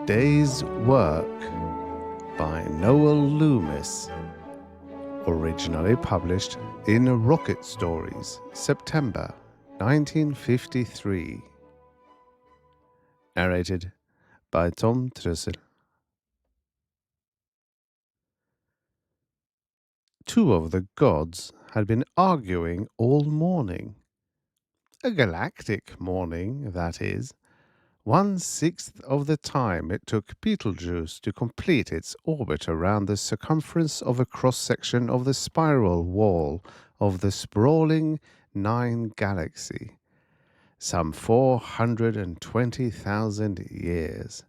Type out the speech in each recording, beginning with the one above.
Day's Work by Noel Loomis, originally published in Rocket Stories, September 1953. Narrated by Tom Trussell. Two of the gods had been arguing all morning. A galactic morning, that is. 1/6 of the time it took Betelgeuse to complete its orbit around the circumference of a cross-section of the spiral wall of the sprawling Nine Galaxy, some 420,000 years.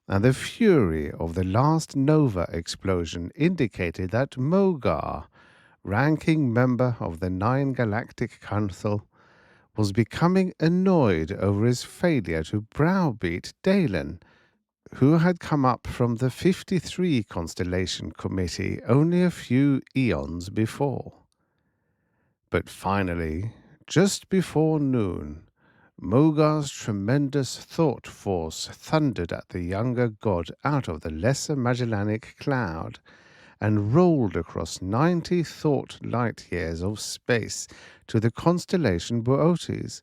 And the fury of the last nova explosion indicated that Mogar, ranking member of the Nine Galactic Council, was becoming annoyed over his failure to browbeat Dalen, who had come up from the 53 Constellation Committee only a few eons before. But finally, just before noon, Mogar's tremendous thought force thundered at the younger god out of the Lesser Magellanic Cloud and rolled across 90 thought light years of space to the constellation Boötes,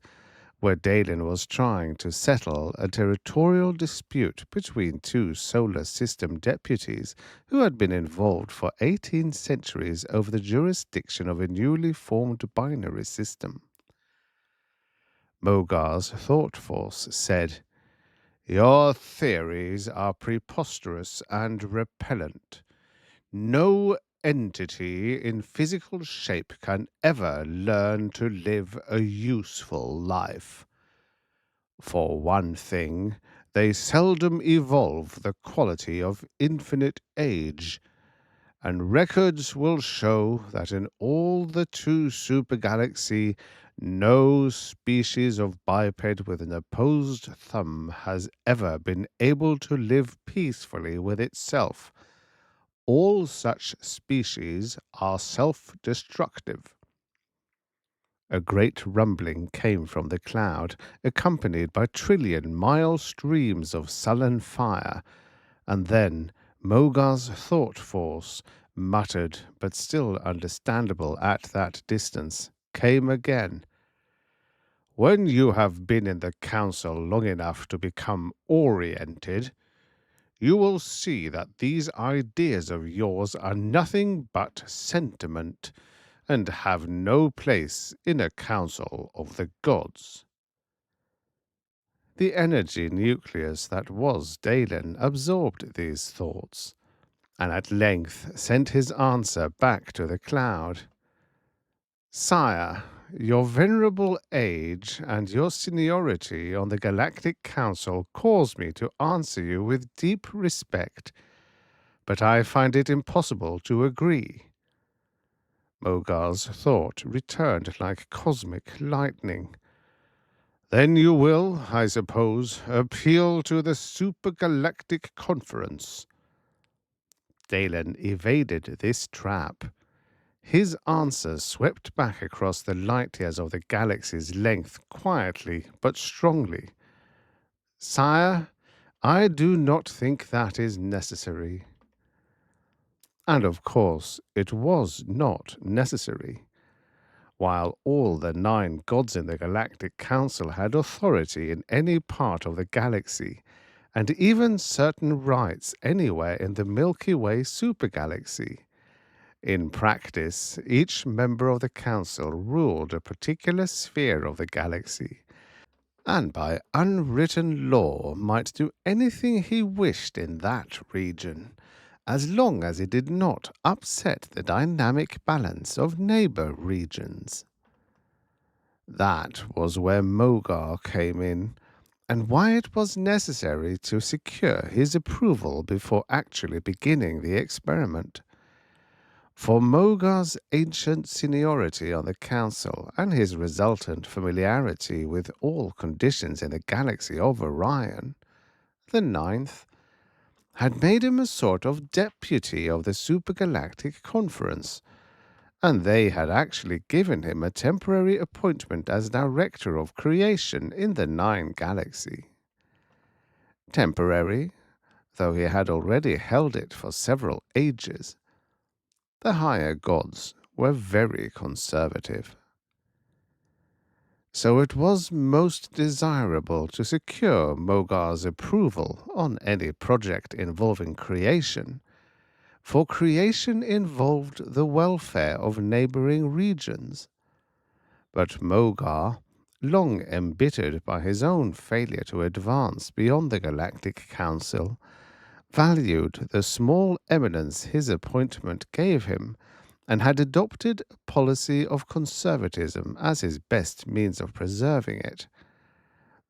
where Dalen was trying to settle a territorial dispute between two solar system deputies who had been involved for 18 centuries over the jurisdiction of a newly formed binary system. Mogar's thought force said, "Your theories are preposterous and repellent. No entity in physical shape can ever learn to live a useful life. For one thing, they seldom evolve the quality of infinite age, and records will show that in all the two supergalaxies, no species of biped with an opposed thumb has ever been able to live peacefully with itself. All such species are self-destructive." A great rumbling came from the cloud, accompanied by trillion-mile streams of sullen fire, and then Mogar's thought force, muttered but still understandable at that distance, came again. "When you have been in the council long enough to become oriented, you will see that these ideas of yours are nothing but sentiment, and have no place in a council of the gods." The energy nucleus that was Dalen absorbed these thoughts, and at length sent his answer back to the cloud. "Sire, your venerable age and your seniority on the Galactic Council cause me to answer you with deep respect, but I find it impossible to agree." Mogar's thought returned like cosmic lightning. "Then you will, I suppose, appeal to the Supergalactic Conference." Dalen evaded this trap. His answer swept back across the light years of the galaxy's length quietly but strongly. "Sire, I do not think that is necessary." And of course it was not necessary. While all the 9 gods in the Galactic Council had authority in any part of the galaxy, and even certain rights anywhere in the Milky Way supergalaxy, in practice, each member of the Council ruled a particular sphere of the galaxy, and by unwritten law might do anything he wished in that region, as long as it did not upset the dynamic balance of neighbor regions. That was where Mogar came in, and why it was necessary to secure his approval before actually beginning the experiment. For Mogar's ancient seniority on the Council and his resultant familiarity with all conditions in the galaxy of Orion, the 9th, had made him a sort of deputy of the Supergalactic Conference, and they had actually given him a temporary appointment as director of creation in the 9 Galaxy. Temporary, though he had already held it for several ages, the higher gods were very conservative. So it was most desirable to secure Mogar's approval on any project involving creation, for creation involved the welfare of neighboring regions. But Mogar, long embittered by his own failure to advance beyond the Galactic Council, valued the small eminence his appointment gave him, and had adopted a policy of conservatism as his best means of preserving it.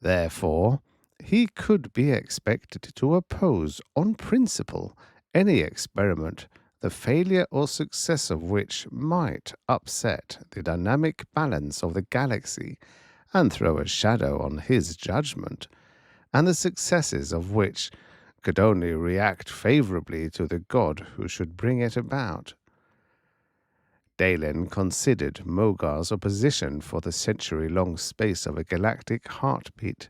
Therefore, he could be expected to oppose on principle any experiment the failure or success of which might upset the dynamic balance of the galaxy and throw a shadow on his judgment, and the successes of which could only react favorably to the god who should bring it about. Dalen considered Mogar's opposition for the century-long space of a galactic heartbeat.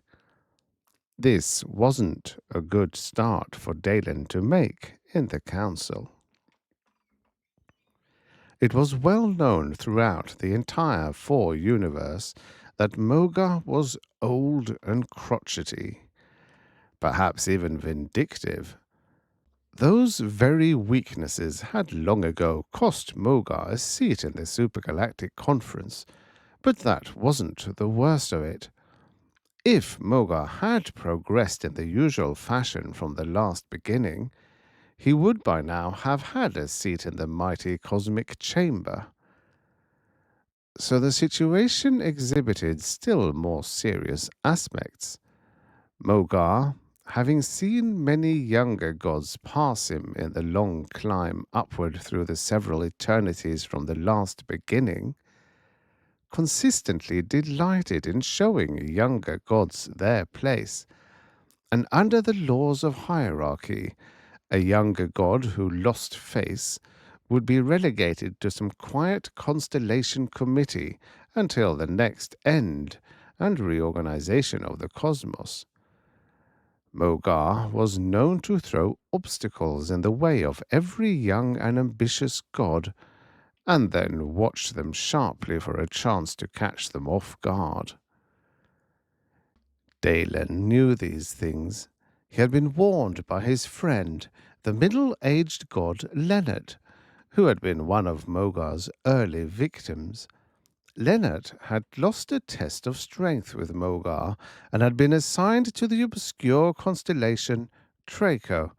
This wasn't a good start for Dalen to make in the council. It was well known throughout the entire Four universe that Mogar was old and crotchety, perhaps even vindictive. Those very weaknesses had long ago cost Mogar a seat in the Supergalactic Conference, but that wasn't the worst of it. If Mogar had progressed in the usual fashion from the last beginning, he would by now have had a seat in the mighty cosmic chamber. So the situation exhibited still more serious aspects. Mogar, having seen many younger gods pass him in the long climb upward through the several eternities from the last beginning, consistently delighted in showing younger gods their place, and under the laws of hierarchy, a younger god who lost face would be relegated to some quiet constellation committee until the next end and reorganization of the cosmos. Mogar was known to throw obstacles in the way of every young and ambitious god, and then watch them sharply for a chance to catch them off guard. Dalen knew these things. He had been warned by his friend, the middle-aged god Leonard, who had been one of Mogar's early victims. Leonard had lost a test of strength with Mogar and had been assigned to the obscure constellation Draco,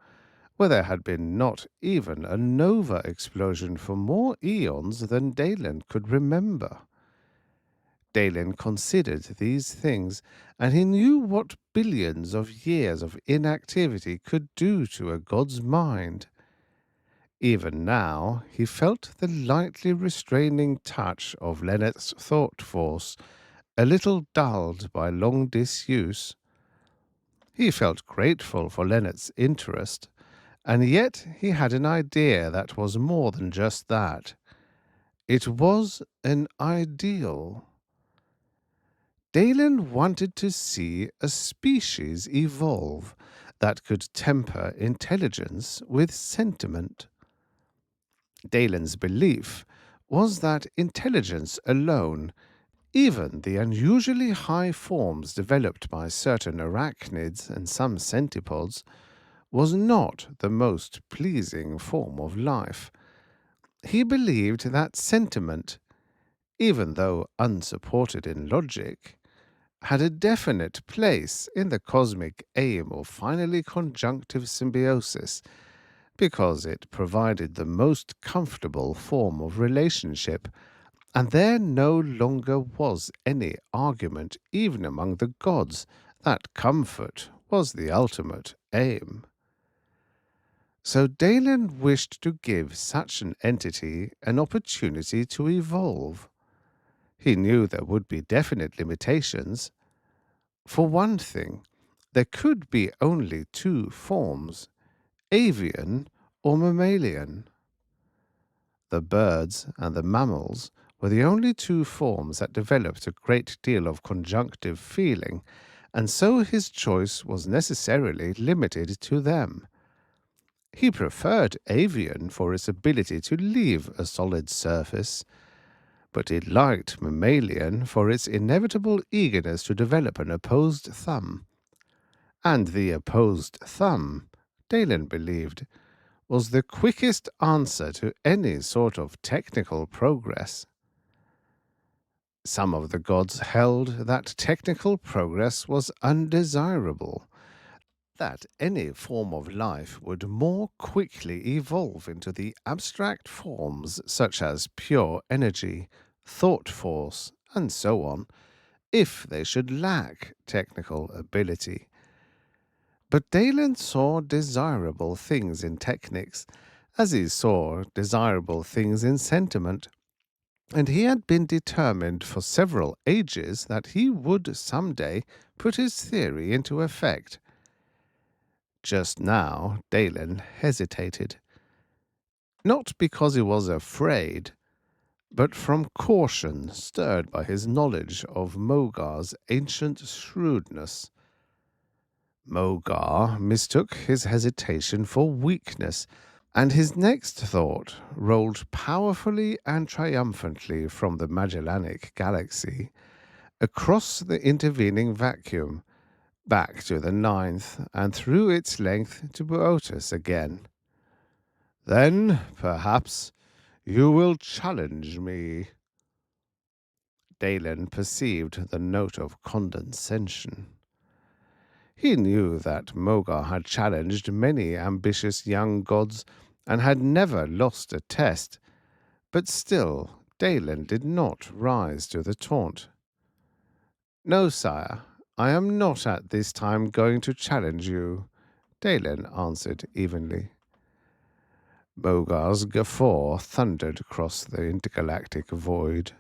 where there had been not even a nova explosion for more eons than Dalen could remember. Dalen considered these things, and he knew what billions of years of inactivity could do to a god's mind. Even now, he felt the lightly restraining touch of Leonard's thought force, a little dulled by long disuse. He felt grateful for Leonard's interest, and yet he had an idea that was more than just that. It was an ideal. Dalen wanted to see a species evolve that could temper intelligence with sentiment. Dalen's belief was that intelligence alone, even the unusually high forms developed by certain arachnids and some centipods, was not the most pleasing form of life. He believed that sentiment, even though unsupported in logic, had a definite place in the cosmic aim of finally conjunctive symbiosis, because it provided the most comfortable form of relationship, and there no longer was any argument even among the gods that comfort was the ultimate aim. So Dalen wished to give such an entity an opportunity to evolve. He knew there would be definite limitations. For one thing, there could be only two forms, avian or mammalian. The birds and the mammals were the only two forms that developed a great deal of conjunctive feeling, and so his choice was necessarily limited to them. He preferred avian for its ability to leave a solid surface, but he liked mammalian for its inevitable eagerness to develop an opposed thumb. And the opposed thumb, Dalen believed, was the quickest answer to any sort of technical progress. Some of the gods held that technical progress was undesirable, that any form of life would more quickly evolve into the abstract forms such as pure energy, thought force, and so on, if they should lack technical ability. But Dalen saw desirable things in techniques, as he saw desirable things in sentiment, and he had been determined for several ages that he would some day put his theory into effect. Just now, Dalen hesitated. Not because he was afraid, but from caution stirred by his knowledge of Mogar's ancient shrewdness. Mogar mistook his hesitation for weakness, and his next thought rolled powerfully and triumphantly from the Magellanic Galaxy across the intervening vacuum, back to the ninth, and through its length to Boötus again. "Then, perhaps, you will challenge me." Dalen perceived the note of condescension. He knew that Mogar had challenged many ambitious young gods and had never lost a test, but still Dalen did not rise to the taunt. "No, sire, I am not at this time going to challenge you," Dalen answered evenly. Mogar's guffaw thundered across the intergalactic void.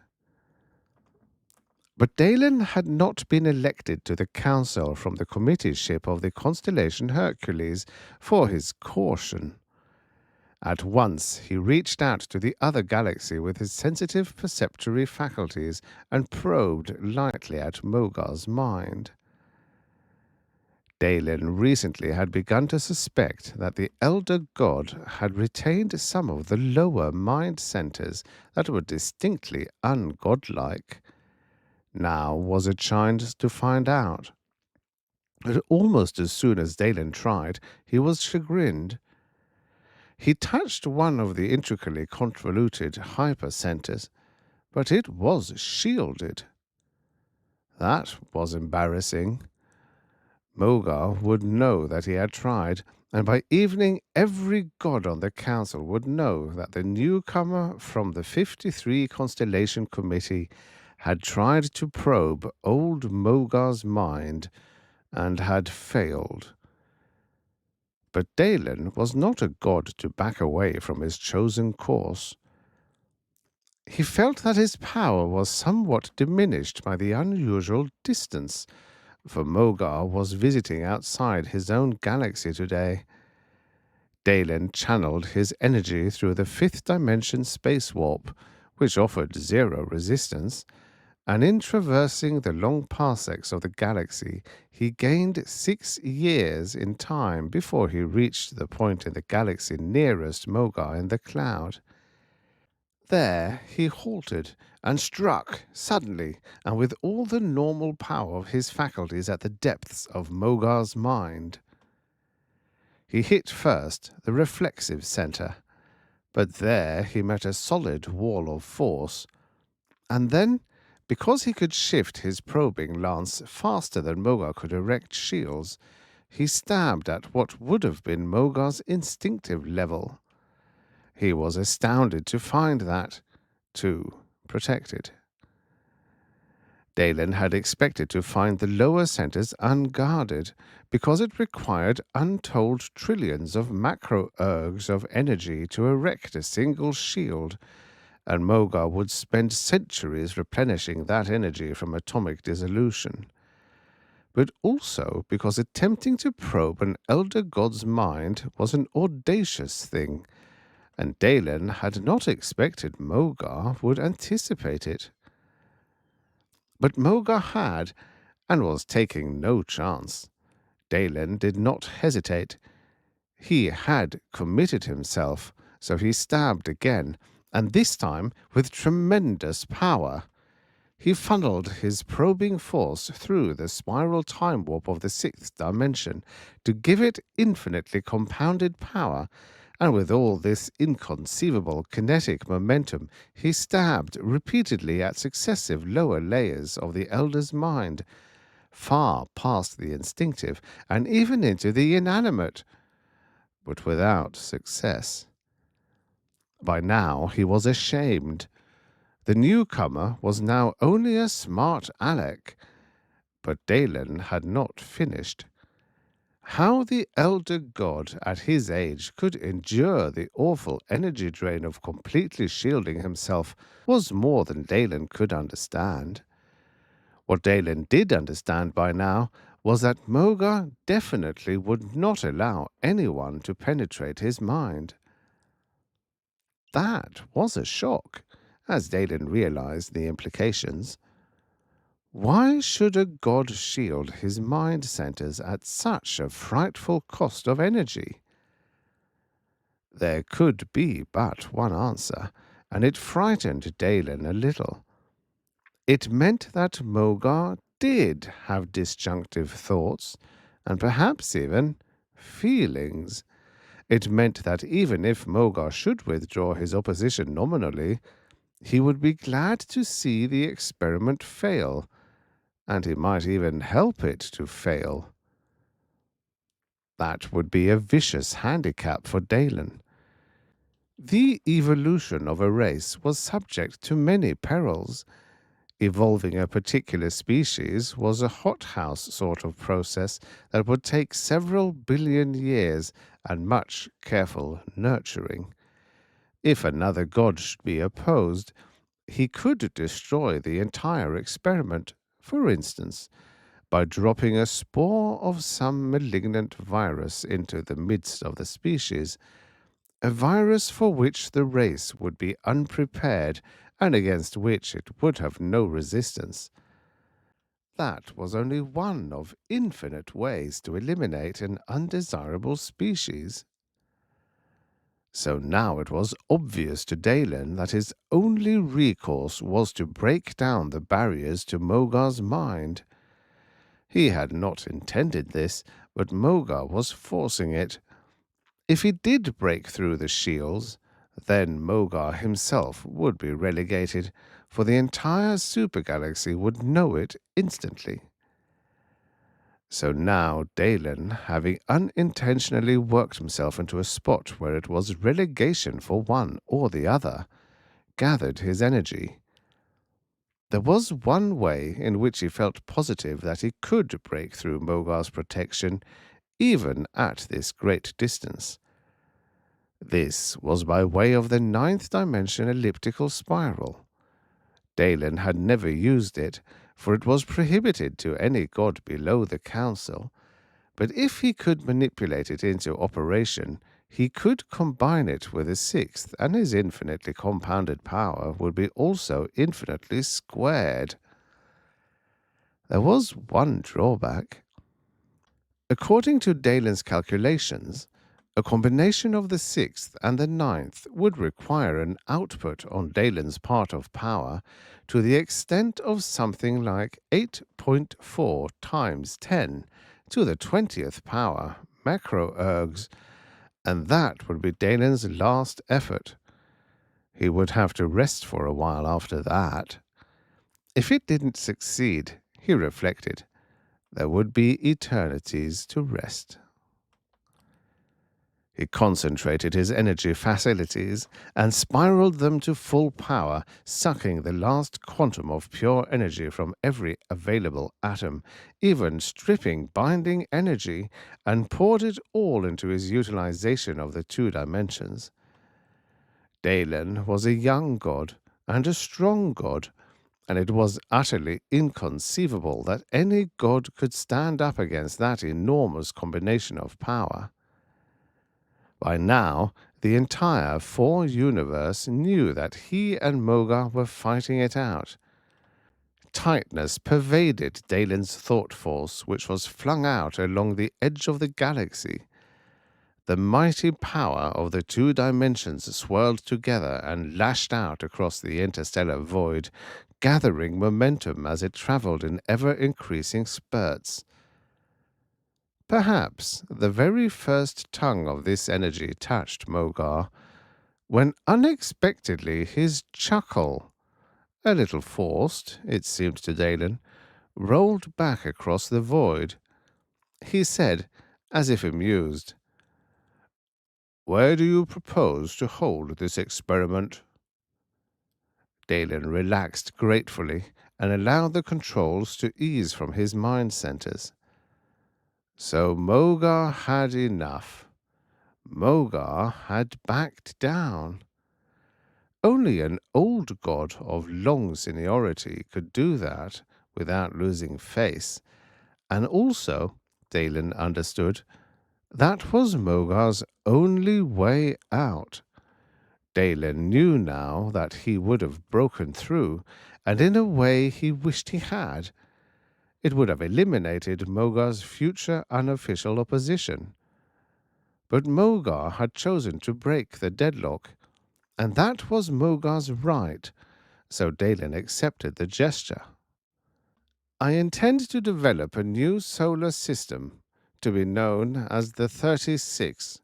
But Dalen had not been elected to the council from the committeeship of the constellation Hercules for his caution. At once he reached out to the other galaxy with his sensitive perceptory faculties and probed lightly at Mogar's mind. Dalen recently had begun to suspect that the elder god had retained some of the lower mind centers that were distinctly ungodlike. Now was a chance to find out. But almost as soon as Dalen tried, he was chagrined. He touched one of the intricately convoluted hypercenters, but it was shielded. That was embarrassing. Mogar would know that he had tried, and by evening every god on the council would know that the newcomer from the 53 Constellation Committee had tried to probe old Mogar's mind and had failed. But Dalen was not a god to back away from his chosen course. He felt that his power was somewhat diminished by the unusual distance, for Mogar was visiting outside his own galaxy today. Dalen channeled his energy through the fifth dimension space warp, which offered zero resistance, and in traversing the long parsecs of the galaxy, he gained 6 years in time before he reached the point in the galaxy nearest Mogar in the cloud. There he halted and struck suddenly and with all the normal power of his faculties at the depths of Mogar's mind. He hit first the reflexive center, but there he met a solid wall of force, and then, because he could shift his probing lance faster than Mogar could erect shields, he stabbed at what would have been Mogar's instinctive level. He was astounded to find that, too, protected. Dalen had expected to find the lower centers unguarded because it required untold trillions of macro-ergs of energy to erect a single shield, and Mogar would spend centuries replenishing that energy from atomic dissolution. But also because attempting to probe an elder god's mind was an audacious thing, and Dalen had not expected Mogar would anticipate it. But Mogar had, and was taking no chance. Dalen did not hesitate. He had committed himself, so he stabbed again, and this time with tremendous power. He funneled his probing force through the spiral time warp of the sixth dimension to give it infinitely compounded power, and with all this inconceivable kinetic momentum, he stabbed repeatedly at successive lower layers of the Elder's mind, far past the instinctive and even into the inanimate, but without success. By now he was ashamed. The newcomer was now only a smart aleck, but Dalen had not finished. How the elder god at his age could endure the awful energy drain of completely shielding himself was more than Dalen could understand. What Dalen did understand by now was that Mogar definitely would not allow anyone to penetrate his mind. That was a shock, as Dalen realized the implications. Why should a god shield his mind centers at such a frightful cost of energy? There could be but one answer, and it frightened Dalen a little. It meant that Mogar did have disjunctive thoughts, and perhaps even feelings. It meant that even if Mogar should withdraw his opposition nominally, he would be glad to see the experiment fail, and he might even help it to fail. That would be a vicious handicap for Dalen. The evolution of a race was subject to many perils. Evolving a particular species was a hothouse sort of process that would take several billion years and much careful nurturing. If another god should be opposed, he could destroy the entire experiment, for instance, by dropping a spore of some malignant virus into the midst of the species, a virus for which the race would be unprepared and against which it would have no resistance. That was only one of infinite ways to eliminate an undesirable species. So now it was obvious to Dalen that his only recourse was to break down the barriers to Mogar's mind. He had not intended this, but Mogar was forcing it. If he did break through the shields, then Mogar himself would be relegated, for the entire supergalaxy would know it instantly. So now Dalen, having unintentionally worked himself into a spot where it was relegation for one or the other, gathered his energy. There was one way in which he felt positive that he could break through Mogar's protection, even at this great distance. This was by way of the ninth dimension elliptical spiral. Dalen had never used it, for it was prohibited to any god below the council, but if he could manipulate it into operation, he could combine it with a sixth, and his infinitely compounded power would be also infinitely squared. There was one drawback. According to Dalen's calculations, a combination of the sixth and the ninth would require an output on Dalen's part of power to the extent of something like 8.4 times 10 to the 20th power macroergs, and that would be Dalen's last effort. He would have to rest for a while after that. If it didn't succeed, he reflected, there would be eternities to rest. He concentrated his energy facilities and spiraled them to full power, sucking the last quantum of pure energy from every available atom, even stripping binding energy, and poured it all into his utilization of the two dimensions. Dalen was a young god and a strong god, and it was utterly inconceivable that any god could stand up against that enormous combination of power. By now, the entire four universe knew that he and Mogar were fighting it out. Tightness pervaded Dalen's thought force, which was flung out along the edge of the galaxy. The mighty power of the two dimensions swirled together and lashed out across the interstellar void, gathering momentum as it traveled in ever-increasing spurts. Perhaps the very first tongue of this energy touched Mogar, when unexpectedly his chuckle, a little forced, it seemed to Dalen, rolled back across the void. He said, as if amused, "Where do you propose to hold this experiment?" Dalen relaxed gratefully and allowed the controls to ease from his mind centers. So Mogar had enough. Mogar had backed down. Only an old god of long seniority could do that without losing face, and also, Dalen understood, that was Mogar's only way out. Dalen knew now that he would have broken through, and in a way he wished he had. It would have eliminated Mogar's future unofficial opposition. But Mogar had chosen to break the deadlock, and that was Mogar's right, so Dalen accepted the gesture. "I intend to develop a new solar system, to be known as the 36,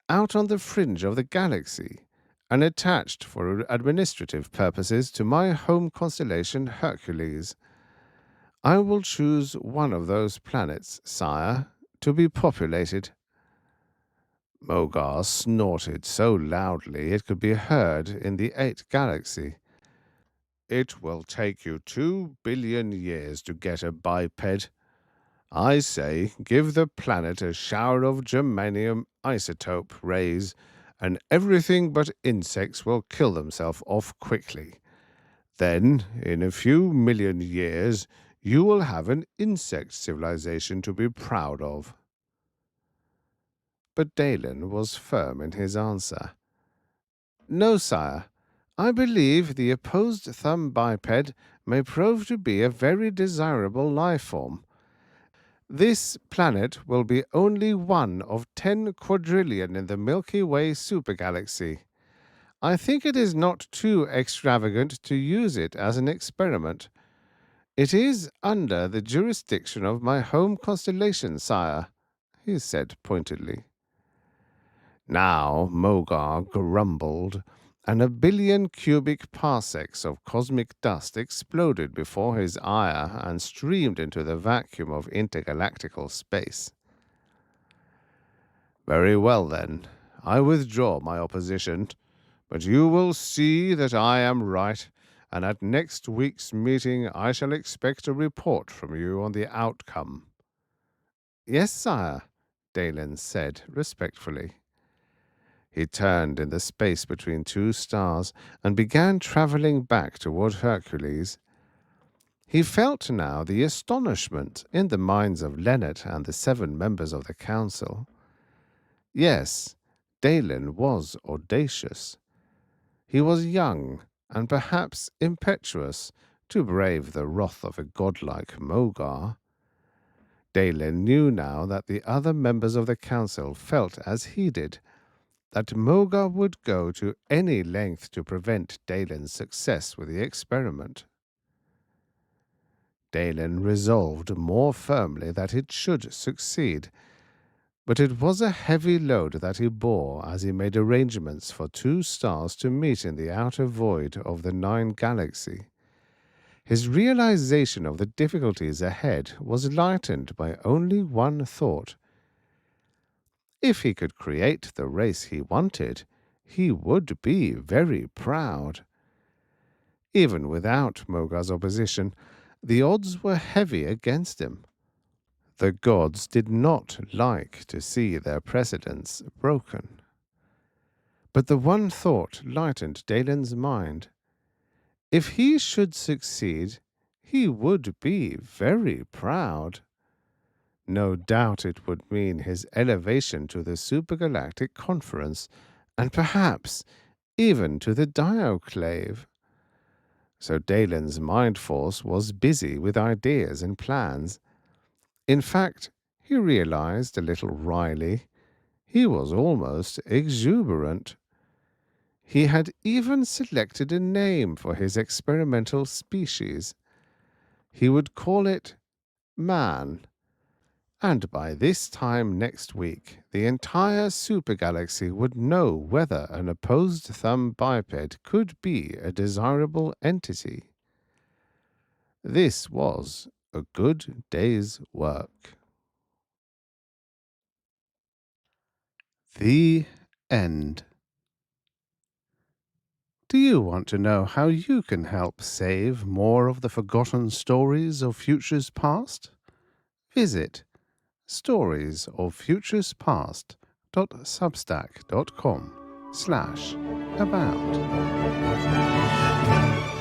out on the fringe of the galaxy, and attached for administrative purposes to my home constellation Hercules. I will choose one of those planets, sire, to be populated." Mogar snorted so loudly it could be heard in the 8th galaxy. "It will take you 2 billion years to get a biped. I say give the planet a shower of germanium isotope rays, and everything but insects will kill themselves off quickly. Then, in a few million years, you will have an insect civilization to be proud of." But Dalen was firm in his answer. "No, sire. I believe the opposed thumb biped may prove to be a very desirable life form. This planet will be only one of 10 quadrillion in the Milky Way supergalaxy. I think it is not too extravagant to use it as an experiment. It is under the jurisdiction of my home constellation, sire," he said pointedly. Now Mogar grumbled, and 1 billion cubic parsecs of cosmic dust exploded before his ire and streamed into the vacuum of intergalactical space. "Very well, then. I withdraw my opposition, but you will see that I am right, and at next week's meeting I shall expect a report from you on the outcome." "Yes, sire," Dalen said respectfully. He turned in the space between two stars and began traveling back toward Hercules. He felt now the astonishment in the minds of Leonard and the 7 members of the council. Yes, Dalen was audacious. He was young and perhaps impetuous to brave the wrath of a godlike Mogar. Dalen knew now that the other members of the council felt as he did, that Mogar would go to any length to prevent Dalen's success with the experiment. Dalen resolved more firmly that it should succeed, but it was a heavy load that he bore as he made arrangements for 2 stars to meet in the outer void of the 9 galaxy. His realization of the difficulties ahead was lightened by only one thought. If he could create the race he wanted, he would be very proud. Even without Mogar's opposition, the odds were heavy against him. The gods did not like to see their precedents broken. But the one thought lightened Dalen's mind. If he should succeed, he would be very proud. No doubt it would mean his elevation to the supergalactic conference, and perhaps even to the Dioclave. So Dalen's mind force was busy with ideas and plans. In fact, he realized a little wryly, he was almost exuberant. He had even selected a name for his experimental species. He would call it Man. And by this time next week, the entire supergalaxy would know whether an opposed thumb biped could be a desirable entity. This was a good day's work. The end. Do you want to know how you can help save more of the forgotten stories of futures past? Visit storiesoffuturespast.substack.com/about.